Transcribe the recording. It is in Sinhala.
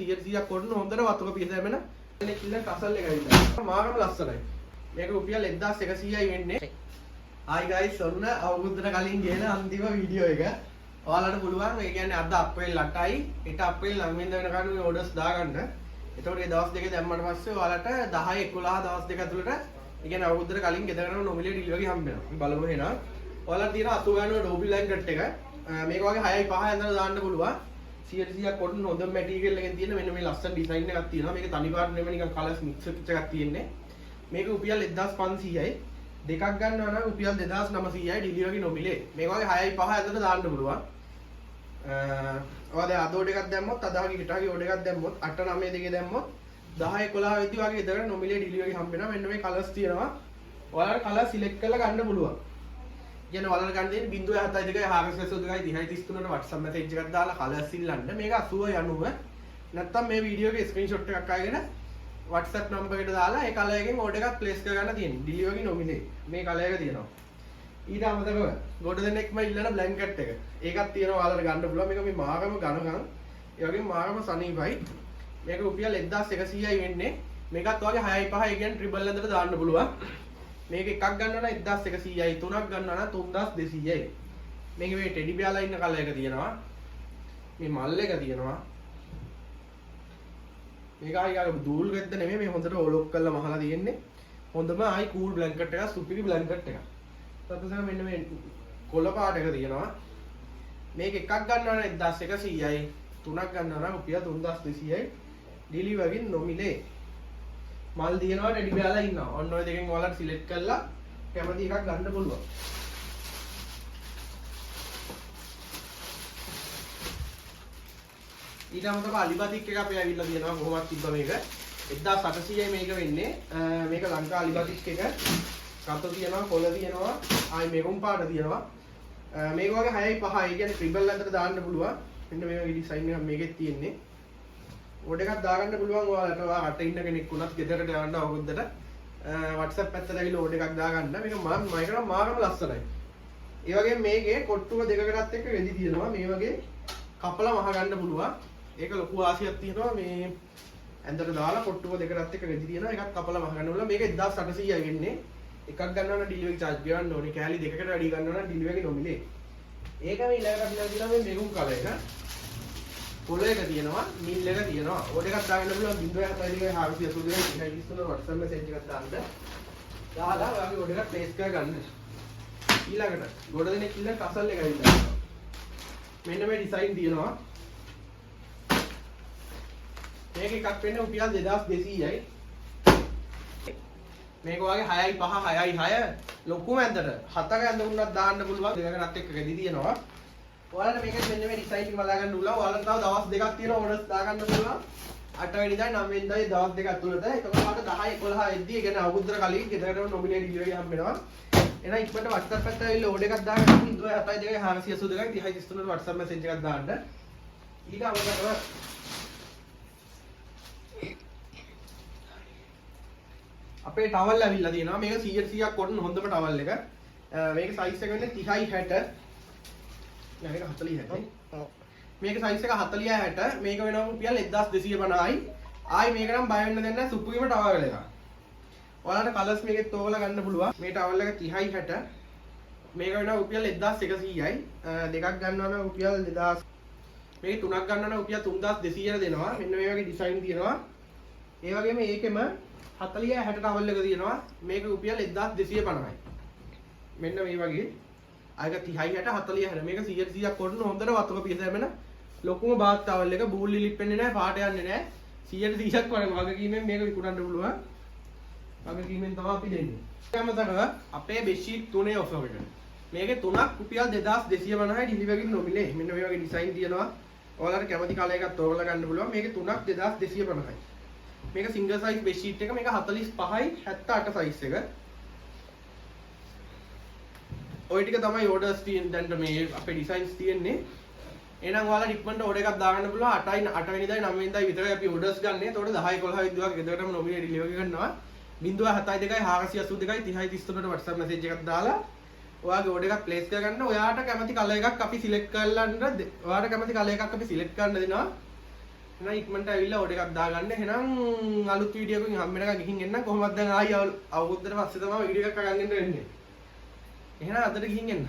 100ක් කොටන හොඳට වතුර පිහ දැමෙන මේ කිල්ල කසල් එකයි ඉඳලා මාගම ලස්සනයි. මේක රුපියල් 1100යි වෙන්නේ. Hi guys ඔන්න අවුරුද්දට කලින් ගේන අන්තිම වීඩියෝ එක. ඔයාලට පුළුවන් ඒ කියන්නේ අද අප්‍රේල් 8යි ඊට අප්‍රේල් 9 වෙනිදා වෙනකන් මේ ඕඩර්ස් දාගන්න. එතකොට මේ දවස් දෙක දැම්මට පස්සේ ඔයාලට 10 11 දවස් දෙක ඇතුළත ඒ කියන්නේ අවුරුද්දට කලින් ගෙදරකට නොමිලේ ඩිලිවරි හම්බ වෙනවා. අපි බලමු එහෙනම්. ඔයාලට තියෙන 80 ගානක ඩෝබි ලැන්කට් එක. මේක වගේ 6යි 5යි ඇඳලා දාන්න පුළුවන්. 100ක් කොටන හොඳ මැටීරියල් එකෙන් තියෙන මෙන්න මේ ලස්සන ඩිසයින් එකක් තියෙනවා. මේක තනි පාට නෙමෙයි නිකන් කලර්ස් මික්ස් එකක් තියෙන්නේ. මේක රුපියල් 1500යි. දෙකක් ගන්නවා නම් රුපියල් 2900යි ඩිලිවරි නොමිලේ. මේක වගේ 6යි 5යි ඇඳලා දාන්න පුළුවන්. ඔයාලා අද ඕඩර් එකක් දැම්මොත් අදහගේ හිටාගේ ඕඩර් එකක් දැම්මොත් 8 9 දෙකේ දැම්මොත් 10 11 වෙද්දි වගේ ඉදකට නොමිලේ ඩිලිවරි හම්බ වෙනවා. මෙන්න මේ කලර්ස් තියෙනවා. ඔයාලට කලර් සිලෙක්ට් කරලා ගන්න පුළුවන්. කියන ඔයාලට ගන්න දෙන්නේ 0.72 482 30 33ට WhatsApp message එකක් දාලා කලර්ස් ඉල්ලන්න. මේක 80 90 නැත්තම් මේ වීඩියෝ එකේ ස්ක්‍රීන්ෂොට් එකක් අරගෙන WhatsApp number එකට දාලා ඒ කලර් එකෙන් ඕඩර් එකක් ප්ලේස් කරගන්න තියෙනවා. ඩිලිවරි නොමිලේ. මේ කලර් එක තියෙනවා. ඊට අමතරව ගොඩ දෙනෙක්ම ඉල්ලන බ්ලැන්කට් එක. ඒකක් තියෙනවා ඔයාලට ගන්න පුළුවන්. මේක මේ මාගම ඝනකම්. ඒ වගේම මාගම සනීපයි. මේක රුපියල් 1100යි වෙන්නේ. මේකත් වගේ 6යි 5යි කියන්නේ ට්‍රිබල් ඇඳට දාන්න පුළුවන්. මේක එකක් ගන්නවා නම් 1100යි, තුනක් ගන්නවා නම් 3200යි. මේක මේ ටෙඩි බියාලා ඉන්න කලර් එක තියෙනවා. මේ මල් එක තියෙනවා. මේක ආයි දූල් වෙද්ද නෙමෙයි මේ හොඳට ඔලොක් කරලා මහලා තියෙන්නේ. හොඳම ආයි කූල් බ්ලැන්කට් එකක්, සුපිරි බ්ලැන්කට් එකක්. තත්ත්වසම මෙන්න මේ කොළ පාට එක තියෙනවා. මේක එකක් ගන්නවා නම් 1100යි, තුනක් ගන්නවා නම් රුපියල් 3200යි. ඩිලිවරි නොමිලේ. මල් දිනනවා ටෙඩි බියාලා ඉන්නවා. ඔන්න ඔය දෙකෙන් ඔයාලට සිලෙක්ට් කරලා කැමති එකක් ගන්න පුළුවන්. ඊට අමතරව අලිබතික් එක අපේ ඇවිල්ලා තියෙනවා. කොහොමද තිබ්බ මේක 1800යි මේක වෙන්නේ. මේක ලංකා අලිබතික් එක. කතු තියෙනවා, කොළ තියෙනවා, ආයි මෙරුම් පාට තියෙනවා. මේක වගේ 6යි 5යි කියන්නේ ට්‍රිබල් ඇඳට දාන්න පුළුවන්. මෙන්න මේ වගේ ඩිසයින් එකක් මේකෙත් තියෙන්නේ. ඕඩර් එකක් දාගන්න පුළුවන් ඔයාලට. ඔයා අට ඉන්න කෙනෙක් වුණත් ගෙදරට යවන්න අවුරුද්දට WhatsApp පැත්තට ඇවිල්ලා ඕඩර් එකක් දාගන්න. මේක මම මාගම ලස්සනයි. ඒ වගේම මේකේ කොට්ටුව දෙකකටත් එක්ක රෙදි තියෙනවා. මේ වගේ කපලා මහ ගන්න පුළුවන්. ඒක ලොකු ආසියක් තියෙනවා. මේ ඇඳට දාලා කොට්ටුව දෙකකටත් එක්ක රෙදි තියෙනවා. එකක් කපලා මහ ගන්න පුළුවන්. මේක 1800යි වෙන්නේ. එකක් ගන්නවා නම් ඩිලිවරි charge ගෙවන්න ඕනේ. කෑලි දෙකකට වැඩි ගන්නවා නම් ඩිලිවරි නොමිලේ. ඒක මේ ඊළඟට අපි දාලා තියෙනවා මේ මෙරුම් කලර් එක. කොළ එක තියෙනවා, මිල් එක තියෙනවා. ඕඩර් එකක් දාගන්න පුළුවන් 0.72 482 30 WhatsApp message එකක් දාන්න. දාලා ඔයාගේ ඕඩර් එක ප්ලේස් කරගන්න. ඊළඟට ගොඩ දෙනෙක් ඉන්න කසල් එකයි දානවා. මෙන්න මේ ඩිසයින් තියෙනවා. මේක එකක් වෙන්නේ රුපියල් 2200යි. මේක වගේ 6යි 5 6යි 6 ලොකුම ඇඳට 7ක ඇඳ වුණත් දාන්න පුළුවන්. දෙකකටත් එක්ක රෙදි තියෙනවා. ඔයාලට මේකෙන් මෙන්න මේ ඩිසයින් එක බලා ගන්න උලා. ඔයාලට තව දවස් දෙකක් තියෙනවා ඕඩර්ස් දාගන්න පුළුවන්. 8 වෙනිදායි 9 වෙනිදායි දවස් දෙක ඇතුළත. එතකොට ඔයාලට 10 11 එද්දී ඒ කියන්නේ අවුරුද්දට කලින් ගෙදරටම නොමිලේ ඩිලිවරි හම්බ වෙනවා. එහෙනම් ඉක්මනට WhatsApp පැත්තට ඇවිල්ලා ඕඩර් එකක් දාගන්න 0.72 482 30 33 WhatsApp message එකක් දාන්න. ඊට අමතරව අපේ ටවල් ඇවිල්ලා තියෙනවා. මේක 100ක් කොටන හොඳම ටවල් එක. මේක සයිස් එක වෙන්නේ 30යි 60. මේක 40 60. මේක සයිස් එක 40යි 60. මේක වෙනවා රුපියල් 1250යි. ආයි මේක නම් බය වෙන්න දෙන්න නැහැ. සුපුරිම ටවල් එකක්. ඔයාලට කලර්ස් මේකෙත් තෝරලා ගන්න පුළුවන්. මේ ටවල් එක 30යි 60. මේක වෙනවා රුපියල් 1100යි. දෙකක් ගන්නවා නම් රුපියල් 2000. මේක තුනක් ගන්නවා නම් රුපියල් 3200ට දෙනවා. මෙන්න මේ වගේ ඩිසයින් තියෙනවා. ඒ වගේම මේකෙම 40යි 60 ටවල් එක තියෙනවා. මේක රුපියල් 1250යි. මෙන්න මේ වගේ ආයක 30යි 60 40යි 60 මේක 100ක් කොටන හොඳට වතුර පිහ දැමෙන ලොකුම බාත් ටවල් එක. බූල් ලිලිප්පෙන්නේ නැහැ, පාට යන්නේ නැහැ. 100ක් වගකීමෙන් මේක විකුණන්න පුළුවන්. වගකීමෙන් තමයි අපි දෙන්නේ. ඊටමතරව අපේ බෙඩ්ෂීට් තුනේ ඔෆර් එක. මේකේ තුනක් රුපියල් 2250යි ඩිලිවරි නොමිලේ. මෙන්න මේ වගේ ඩිසයින් තියෙනවා. ඔයාලට කැමති කලර් එකක් තෝරලා ගන්න පුළුවන්. මේකේ තුනක් 2250යි. මේක සිංගල් සයිස් බෙඩ්ෂීට් එක. මේක 45යි 78 සයිස් එක. ඔය ටික තමයි ඕඩර්ස් තියෙන දැන් මේ අපේ ඩිසයින්ස් තියෙන්නේ. එහෙනම් ඔයාලා ඉක්මනට ඕඩර් එකක් දාගන්න පුළුවන්. 8යි 8 වෙනිදායි 9 වෙනිදායි විතරයි අපි ඕඩර්ස් ගන්න. ඒතකොට 10යි 11යි විතර ගෙදරටම නොමිලේ ඩිලිවරි කරනවා. 0.72 482 30 33ට WhatsApp message එකක් දාලා ඔයාගේ ඕඩර් එකක් ප්ලේස් කරගන්න. ඔයාට කැමති කලර් එකක් අපි සිලෙක්ට් කරලා ඔයාට කැමති කලර් එකක් අපි සිලෙක්ට් කරන්න දෙනවා. එහෙනම් ඉක්මනට ඇවිල්ලා ඕඩර් එකක් දාගන්න. එහෙනම් අලුත් වීඩියෝ එකකින් හම්බ වෙනකන් ගිහින් එන්න. කොහොමද දැන් ආයි අවුරුද්දට පස්සේ තමයි වීඩියෝ එකක් අරන් එන්න වෙන්නේ. එහෙනම් අදට ගිහින් එන්න.